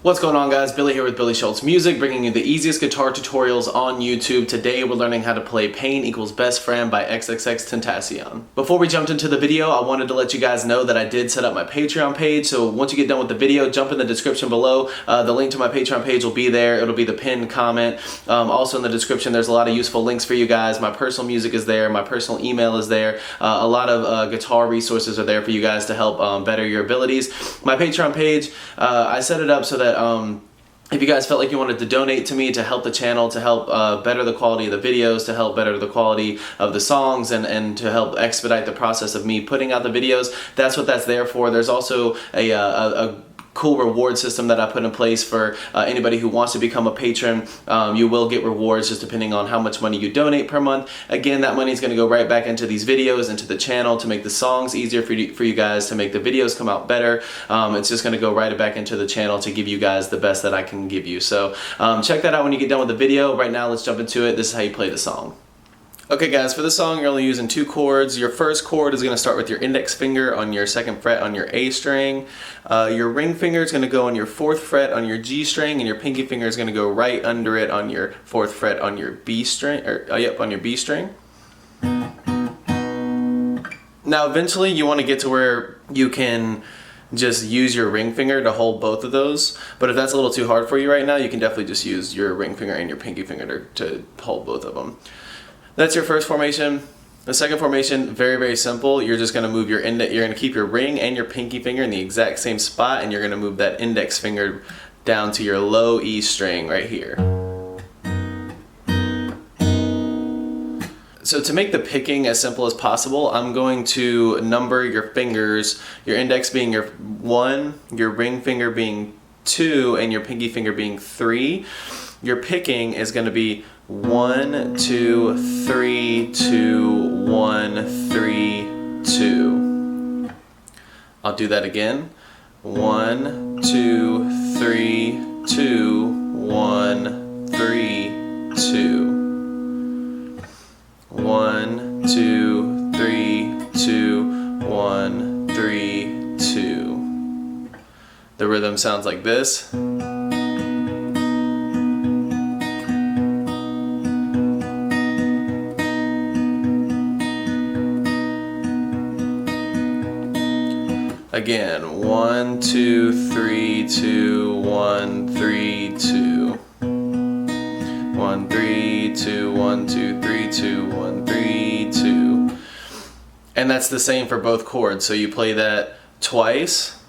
What's going on, guys? Billy here with Billy Schultz Music, bringing you the easiest guitar tutorials on YouTube. Today we're learning how to play Pain Equals Best Friend by XXXTentacion. Before we jumped into the video, I wanted to let you guys know that I did set up my Patreon page, so once you get done with the video, jump in the description below. The link to my Patreon page will be there. It'll be the pinned comment. Also in the description, there's a lot of useful links for you guys. My personal music is there, my personal email is there. A lot of guitar resources are there for you guys to help better your abilities. My Patreon page, I set it up so that if you guys felt like you wanted to donate to me to help the channel, to help better the quality of the videos, to help better the quality of the songs, and to help expedite the process of me putting out the videos, that's what that's there for. There's also a cool reward system that I put in place for anybody who wants to become a patron. You will get rewards just depending on how much money you donate per month. Again, that money is going to go right back into these videos, into the channel, to make the songs easier for you guys, to make the videos come out better. It's just going to go right back into the channel to give you guys the best that I can give you. So check that out when you get done with the video. Right now, let's jump into it. This is how you play the song. Okay guys, for this song you're only using 2 chords. Your first chord is going to start with your index finger on your 2nd fret on your A string. Your ring finger is going to go on your 4th fret on your G string, and your pinky finger is going to go right under it on your 4th fret on your B string, on your B string. Now eventually you want to get to where you can just use your ring finger to hold both of those, but if that's a little too hard for you right now, you can definitely just use your ring finger and your pinky finger to hold both of them. That's your first formation. The second formation, very, very simple. You're just gonna move your index, you're gonna keep your ring and your pinky finger in the exact same spot, and you're gonna move that index finger down to your low E string right here. So to make the picking as simple as possible, I'm going to number your fingers, your index being your 1, your ring finger being 2, and your pinky finger being 3. Your picking is going to be 1, 2, 3, 2, 1, 3, 2. I'll do that again. 1, 2, 3, 2, 1, 3, 2. 1, 2, 3, 2, 1, 3, 2. The rhythm sounds like this. Again, 1, 2, 3, 2, 1, 3, 2. 1, 3, 2, 1, 2, 3, 2, 1, 3, 2. And that's the same for both chords. So you play that twice.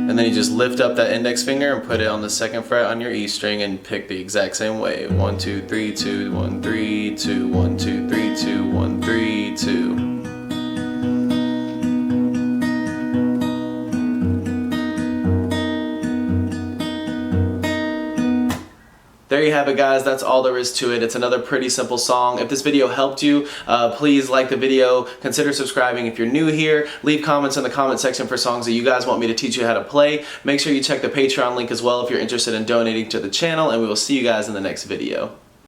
And then you just lift up that index finger and put it on the 2nd fret on your E string and pick the exact same way. 1, 2, 3, 2, 1, 3, 2, 1, 2, 3, 2, 1, 3, 2. There you have it, guys. That's all there is to it. It's another pretty simple song. If this video helped you, please like the video. Consider subscribing if you're new here. Leave comments in the comment section for songs that you guys want me to teach you how to play. Make sure you check the Patreon link as well if you're interested in donating to the channel, and we will see you guys in the next video.